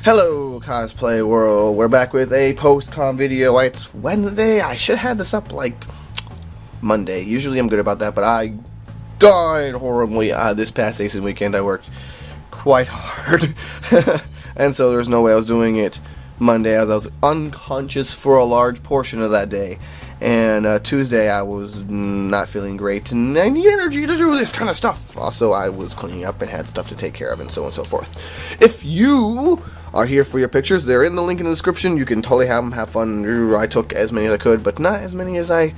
Hello, cosplay world. We're back with a post-con video. It's Wednesday. I should have had this up like Monday. Usually I'm good about that, but I died horribly this past Acen weekend. I worked quite hard, and so there's no way I was doing it Monday, as I was unconscious for a large portion of that day. And Tuesday I was not feeling great, and I need energy to do this kind of stuff. Also, I was cleaning up and had stuff to take care of, and so on and so forth. If you are here for your pictures, they're in the link in the description. You can totally have them, have fun. I took as many as I could, but not as many as I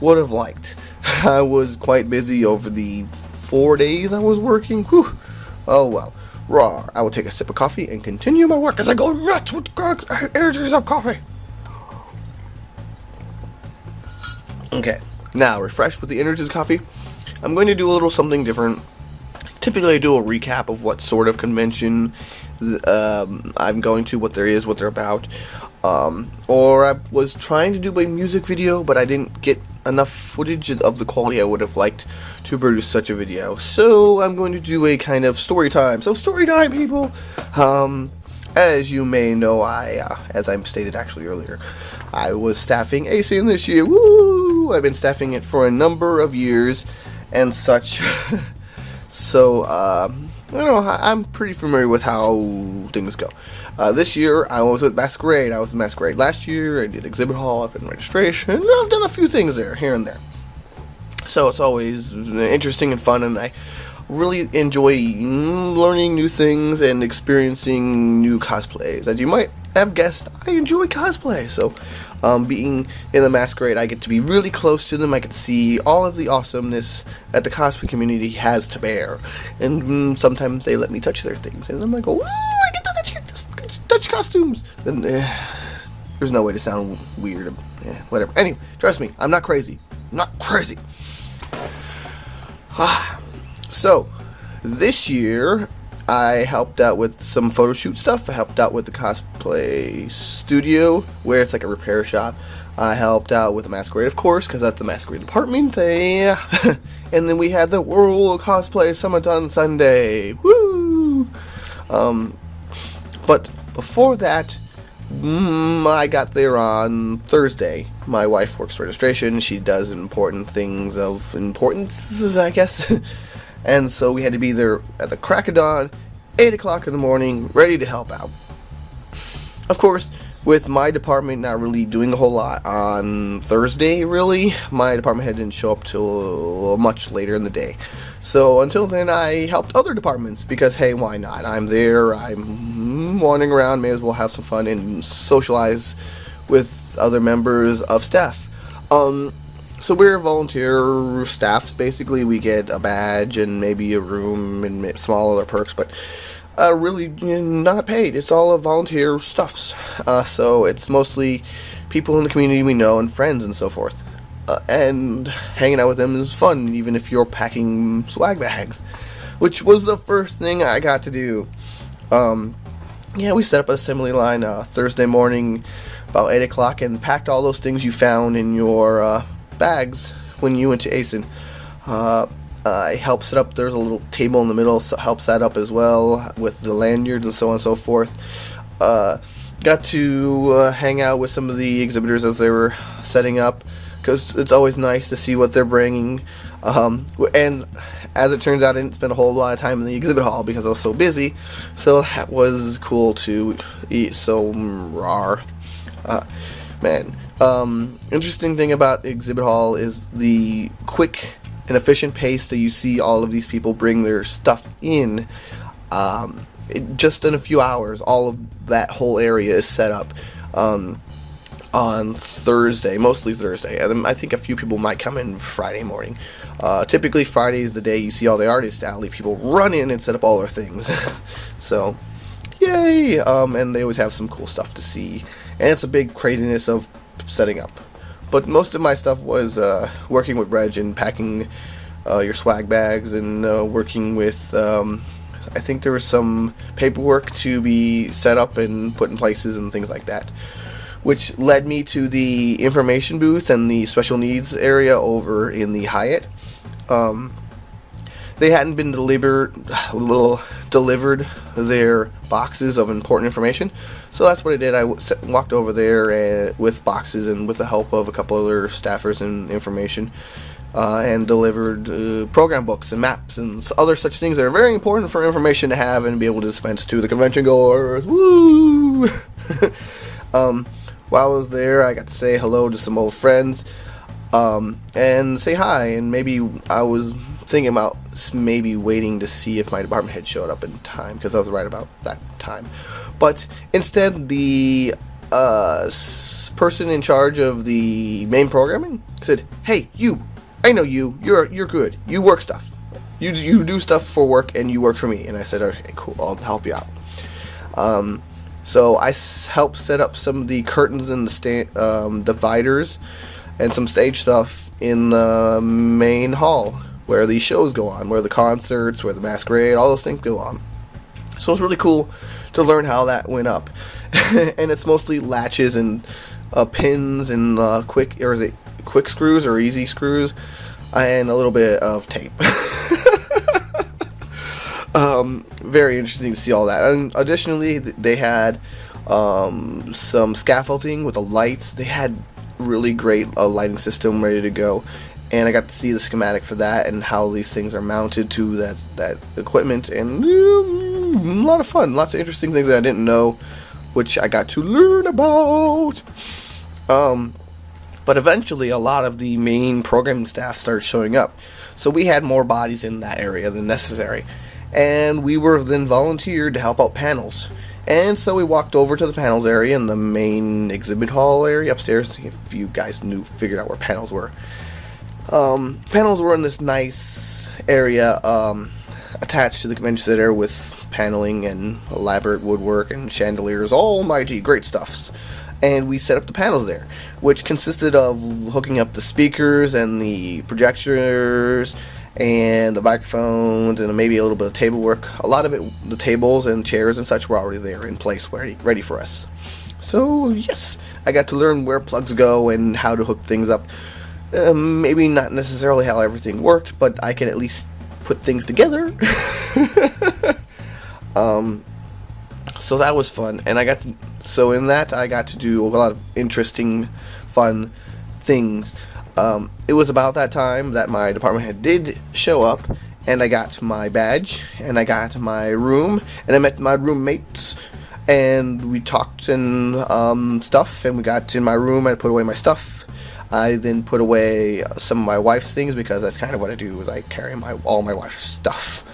would have liked. I was quite busy over the 4 days I was working. Whew. Oh well. Raw. I will take a sip of coffee and continue my work as I go nuts with energies of coffee. Okay, now refreshed with the energies of coffee, I'm going to do a little something different. Typically I do a recap of what sort of convention I'm going to, what there is, what they're about. Or I was trying to do a music video, but I didn't get enough footage of the quality I would have liked to produce such a video. So I'm going to do a kind of story time. So story time, people! As you may know, as I stated actually earlier, I was staffing Acen this year. Woo! I've been staffing it for a number of years and such. So, I don't know, I'm pretty familiar with how things go. This year, I was with Masquerade. I was in Masquerade last year. I did Exhibit Hall, I've been registration. I've done a few things there, here and there. So it's always interesting and fun, and I really enjoy learning new things and experiencing new cosplays. As you might have guessed, I enjoy cosplay. So, being in the Masquerade, I get to be really close to them. I get to see all of the awesomeness that the cosplay community has to bear. And sometimes they let me touch their things, and I'm like, oh, I get to touch costumes. And there's no way to sound weird. Whatever. Anyway, trust me, I'm not crazy. I'm not crazy. So, this year, I helped out with some photo shoot stuff. I helped out with the cosplay studio, where it's like a repair shop. I helped out with the Masquerade, of course, because that's the Masquerade department. And then we had the World Cosplay Summit on Sunday. Woo! But before that, I got there on Thursday. My wife works registration. She does important things of importance, I guess. And so we had to be there at the crack of dawn, 8 o'clock in the morning, ready to help out. Of course, with my department not really doing a whole lot on Thursday, really, my department head didn't show up till much later in the day. So until then, I helped other departments, because hey, why not? I'm there, I'm wandering around, may as well have some fun and socialize with other members of staff. So we're volunteer staffs, basically. We get a badge and maybe a room and small other perks, but really not paid. It's all volunteer stuffs. So it's mostly people in the community we know and friends and so forth. And hanging out with them is fun, even if you're packing swag bags, which was the first thing I got to do. Yeah, we set up an assembly line Thursday morning about 8 o'clock and packed all those things you found in your bags when you went to Acen. I helped set up, there's a little table in the middle, so helped set up as well with the lanyards and so on and so forth. Got to hang out with some of the exhibitors as they were setting up, because it's always nice to see what they're bringing. And as it turns out, I didn't spend a whole lot of time in the exhibit hall because I was so busy, so that was cool to eat. So rawr. Man, interesting thing about exhibit hall is the quick and efficient pace that you see all of these people bring their stuff in. Just in a few hours, all of that whole area is set up on Thursday, mostly Thursday, and I think a few people might come in Friday morning. Typically Friday is the day you see all the artist alley people run in and set up all their things. So, yay! And they always have some cool stuff to see, and it's a big craziness of setting up. But most of my stuff was working with Reg and packing your swag bags, and working with, I think there was some paperwork to be set up and put in places and things like that, which led me to the information booth and the special needs area over in the Hyatt. They hadn't been delivered their boxes of important information. So that's what I did. I walked over there with boxes and with the help of a couple other staffers and information, and delivered program books and maps and other such things that are very important for information to have and be able to dispense to the convention goers. Woo! While I was there, I got to say hello to some old friends, and say hi, and maybe I was thinking about maybe waiting to see if my department head showed up in time, because I was right about that time. But instead, the person in charge of the main programming said, "Hey, you, I know you. You're good. You work stuff. You do stuff for work, and you work for me." And I said, "Okay, cool. I'll help you out." So I helped set up some of the curtains and the dividers and some stage stuff in the main hall where the shows go on, where the concerts, where the masquerade, all those things go on. So it's really cool to learn how that went up. And it's mostly latches and pins and quick screws or easy screws, and a little bit of tape. Very interesting to see all that. And additionally, they had some scaffolding with the lights. They had really great lighting system ready to go, and I got to see the schematic for that and how these things are mounted to that equipment, and a lot of fun, lots of interesting things that I didn't know, which I got to learn about. But eventually a lot of the main programming staff started showing up, so we had more bodies in that area than necessary, and we were then volunteered to help out panels. And so we walked over to the panels area in the main exhibit hall area upstairs. If you guys figured out where panels were. Panels were in this nice area attached to the convention center with paneling and elaborate woodwork and chandeliers. Almighty great stuffs. And we set up the panels there, which consisted of hooking up the speakers and the projectors and the microphones and maybe a little bit of table work. A lot of it, the tables and chairs and such, were already there in place, ready for us. So yes, I got to learn where plugs go and how to hook things up. Maybe not necessarily how everything worked, but I can at least put things together. So that was fun, and I got to do a lot of interesting, fun things. It was about that time that my department head did show up, and I got my badge, and I got my room, and I met my roommates, and we talked and stuff, and we got in my room. I put away my stuff. I then put away some of my wife's things, because that's kind of what I do, is I carry all my wife's stuff.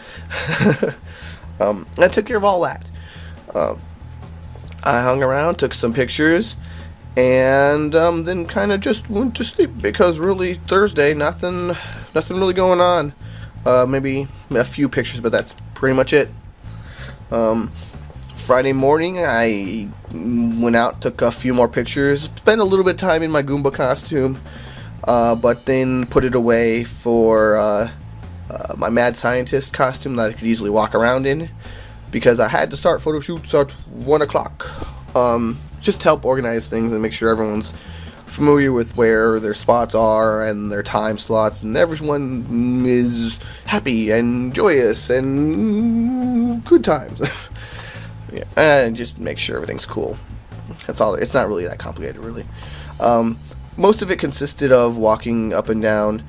I took care of all that. I hung around, took some pictures, and then kind of just went to sleep, because really Thursday, nothing really going on. Maybe a few pictures, but that's pretty much it. Friday morning, I went out, took a few more pictures, spent a little bit of time in my Goomba costume, but then put it away for my Mad Scientist costume that I could easily walk around in, because I had to start photo shoots at 1 o'clock. Just to help organize things and make sure everyone's familiar with where their spots are and their time slots, and everyone is happy and joyous and good times. Yeah, and just make sure everything's cool. That's all. It's not really that complicated, really. Most of it consisted of walking up and down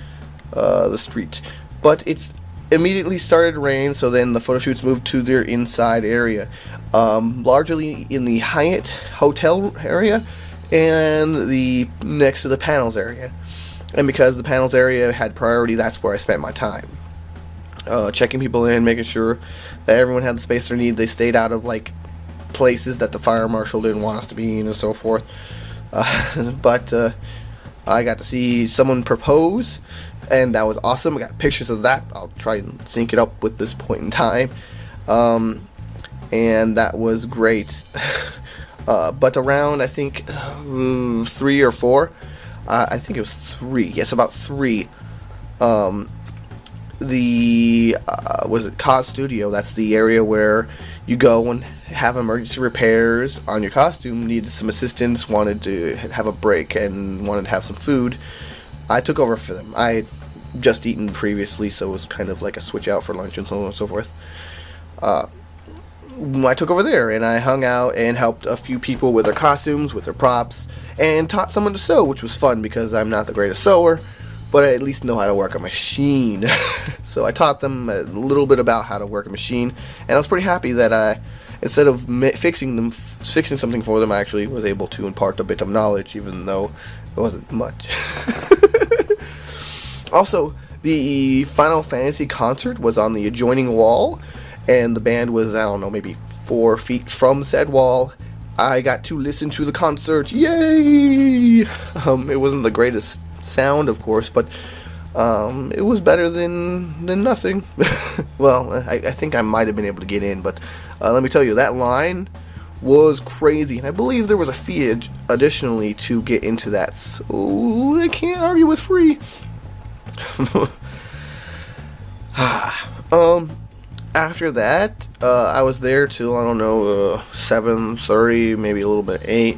the street, but it's immediately started to rain, so then the photo shoots moved to their inside area, largely in the Hyatt hotel area and the next to the panels area. And because the panels area had priority, that's where I spent my time. Checking people in, making sure that everyone had the space they need. They stayed out of places that the fire marshal didn't want us to be in, and so forth. But I got to see someone propose, and that was awesome. I got pictures of that. I'll try and sync it up with this point in time. And that was great. But around, I think, 3 or 4, I think it was 3. Yes, about 3. The was it Cos Studio? That's the area where you go and have emergency repairs on your costume. Needed some assistance, wanted to have a break, and wanted to have some food. I took over for them. I had just eaten previously, so it was kind of like a switch out for lunch and so on and so forth. I took over there and I hung out and helped a few people with their costumes, with their props, and taught someone to sew, which was fun because I'm not the greatest sewer, but I at least know how to work a machine. So I taught them a little bit about how to work a machine, and I was pretty happy that I, instead of fixing something for them, I actually was able to impart a bit of knowledge, even though it wasn't much. Also, the Final Fantasy concert was on the adjoining wall, and the band was, I don't know, maybe 4 feet from said wall. I got to listen to the concert. Yay! It wasn't the greatest sound, of course, but it was better than nothing. Well, I think I might have been able to get in, but let me tell you, that line was crazy, and I believe there was a fee additionally to get into that, so I can't argue with free. After that, I was there till, I don't know, 7:30, maybe a little bit 8.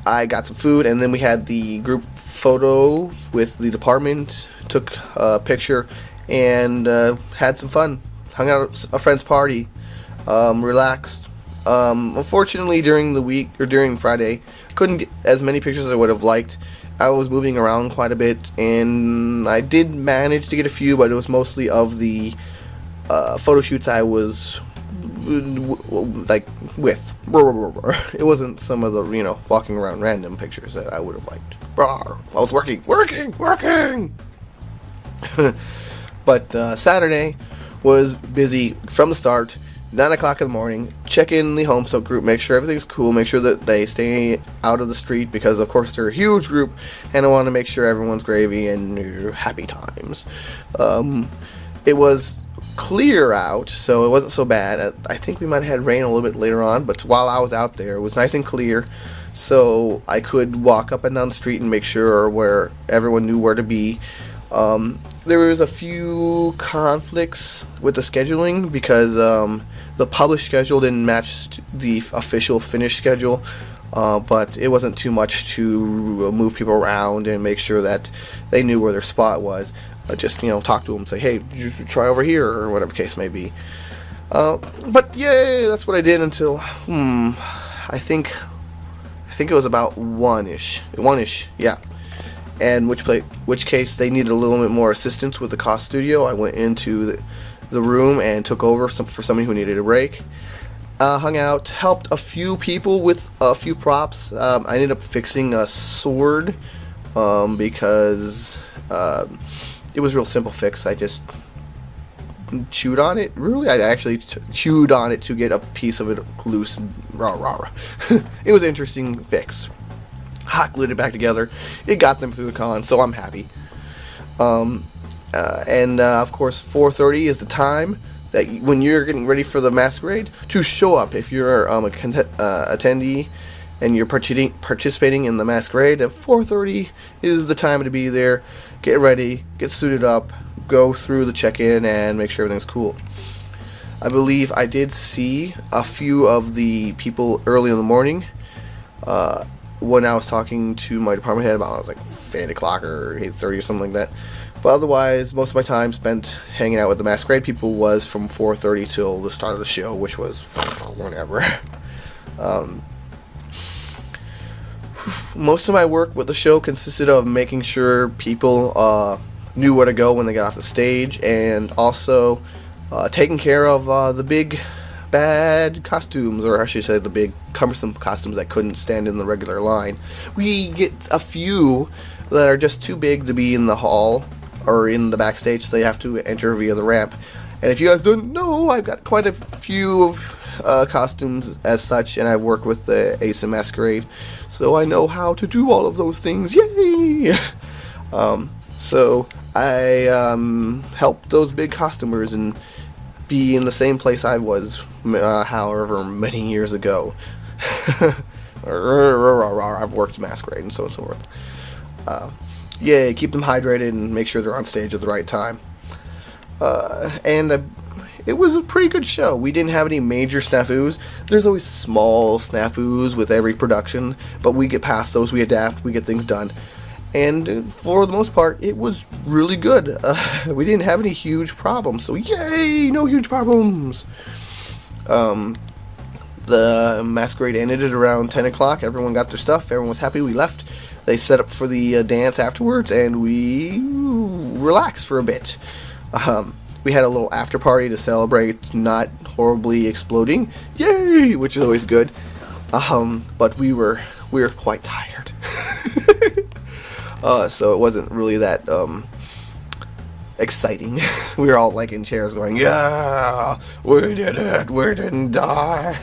I got some food, and then we had the group photo with the department, took a picture, and had some fun. Hung out at a friend's party, relaxed. Unfortunately, during the week, or during Friday, couldn't get as many pictures as I would have liked. I was moving around quite a bit, and I did manage to get a few, but it was mostly of the photo shoots I was like with. It wasn't some of the, walking around random pictures that I would have liked. I was working. But Saturday was busy from the start. 9 o'clock in the morning, check in the home soap group, make sure everything's cool, make sure that they stay out of the street, because of course they're a huge group, and I want to make sure everyone's gravy and happy times. It was clear out, so it wasn't so bad. I think we might have had rain a little bit later on, but while I was out there, it was nice and clear, so I could walk up and down the street and make sure where everyone knew where to be. There was a few conflicts with the scheduling, because the published schedule didn't match the official finished schedule, but it wasn't too much to move people around and make sure that they knew where their spot was. Just, talk to them, say, hey, you should try over here, or whatever case may be. But yay, that's what I did until, I think it was about 1-ish, yeah. And which case they needed a little bit more assistance with the cost studio. I went into the room and took over for somebody who needed a break. Hung out, helped a few people with a few props. I ended up fixing a sword because it was a real simple fix. I just chewed on it. Really, I actually chewed on it to get a piece of it loose. It was an interesting fix. Hot glued it back together. It got them through the con, so I'm happy. Of course, 4:30 is the time that when you're getting ready for the masquerade to show up. If you're a attendee and you're participating in the masquerade, at 4:30 is the time to be there. Get ready, get suited up, go through the check-in, and make sure everything's cool. I believe I did see a few of the people early in the morning. When I was talking to my department head about, it was like 8 o'clock or 8:30 or something like that. But otherwise, most of my time spent hanging out with the masquerade people was from 4:30 till the start of the show, which was whenever. Most of my work with the show consisted of making sure people knew where to go when they got off the stage, and also taking care of the big bad costumes, or I should say the big cumbersome costumes that couldn't stand in the regular line. We get a few that are just too big to be in the hall or in the backstage, so they have to enter via the ramp. And if you guys don't know, I've got quite a few of costumes as such, and I've worked with the Acen Masquerade, so I know how to do all of those things. Yay! So I helped those big costumers and be in the same place I was however many years ago. I've worked masquerade and so on and so forth. Yeah, keep them hydrated and make sure they're on stage at the right time. It was a pretty good show. We didn't have any major snafus. There's always small snafus with every production, but we get past those, we adapt, we get things done. And for the most part, it was really good. We didn't have any huge problems, so yay, no huge problems. The masquerade ended at around 10 o'clock. Everyone got their stuff. Everyone was happy. We left. They set up for the dance afterwards, and we relaxed for a bit. We had a little after party to celebrate not horribly exploding. Yay! Which is always good. But we were quite tired. So it wasn't really that exciting. We were all like in chairs going, yeah, we did it, we didn't die.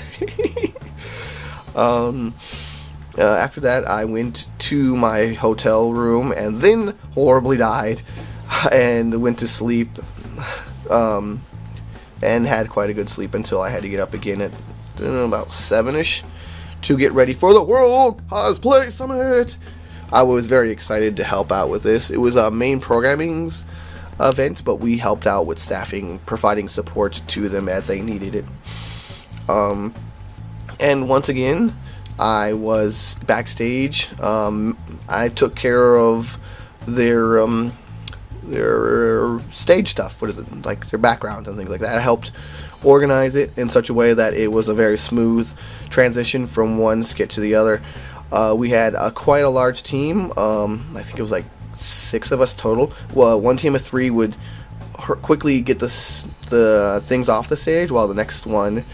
After that, I went to my hotel room and then horribly died and went to sleep, and had quite a good sleep until I had to get up again at about 7ish to get ready for the World Cosplay Summit. I was very excited to help out with this. It was a main programming's event, but we helped out with staffing, providing support to them as they needed it. And once again, I was backstage. I took care of their stage stuff. What is it? Like their backgrounds and things like that. I helped organize it in such a way that it was a very smooth transition from one skit to the other. We had quite a large team. I think it was like 6 of us total. Well, one team of 3 would quickly get the things off the stage, while the next one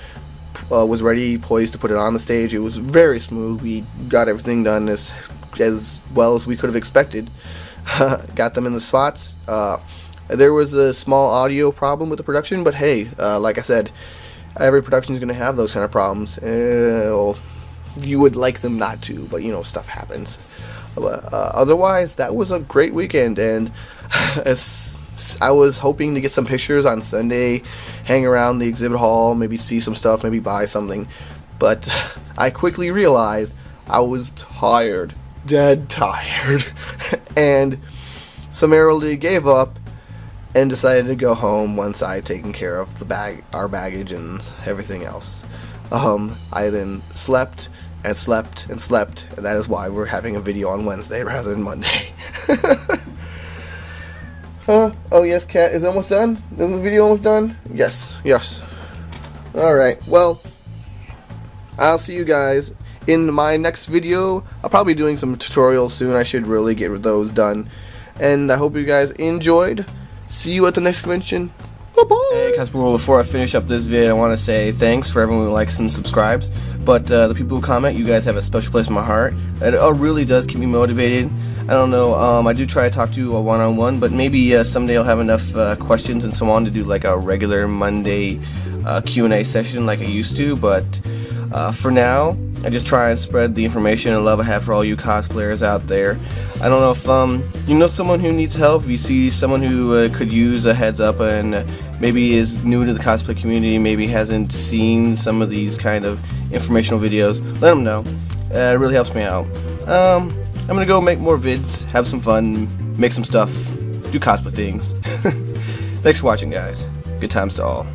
was ready, poised to put it on the stage. It was very smooth. We got everything done as well as we could have expected. Got them in the spots. There was a small audio problem with the production, but hey, like I said, every production is going to have those kind of problems. You would like them not to, but you know, stuff happens. Otherwise, that was a great weekend, and as I was hoping to get some pictures on Sunday, hang around the exhibit hall, maybe see some stuff, maybe buy something, but I quickly realized I was tired, dead tired, and summarily gave up and decided to go home once I had taken care of our baggage and everything else. I then slept and slept and slept, and that is why we're having a video on Wednesday rather than Monday. Oh yes, Cat, is it almost done? Is the video almost done? Yes, yes. Alright, well, I'll see you guys in my next video. I'll probably be doing some tutorials soon. I should really get those done. And I hope you guys enjoyed. See you at the next convention. Bye-bye. Hey, Cosplay World, before I finish up this video, I want to say thanks for everyone who likes and subscribes. But the people who comment, you guys have a special place in my heart. It really does keep me motivated. I don't know, I do try to talk to you a one-on-one, but maybe someday I'll have enough questions and so on to do like a regular Monday Q&A session like I used to. But for now, I just try and spread the information and love I have for all you cosplayers out there. I don't know if you know someone who needs help, if you see someone who could use a heads up and maybe is new to the cosplay community, maybe hasn't seen some of these kind of informational videos, let them know. It really helps me out. I'm gonna go make more vids, have some fun, make some stuff, do cosplay things. Thanks for watching, guys. Good times to all.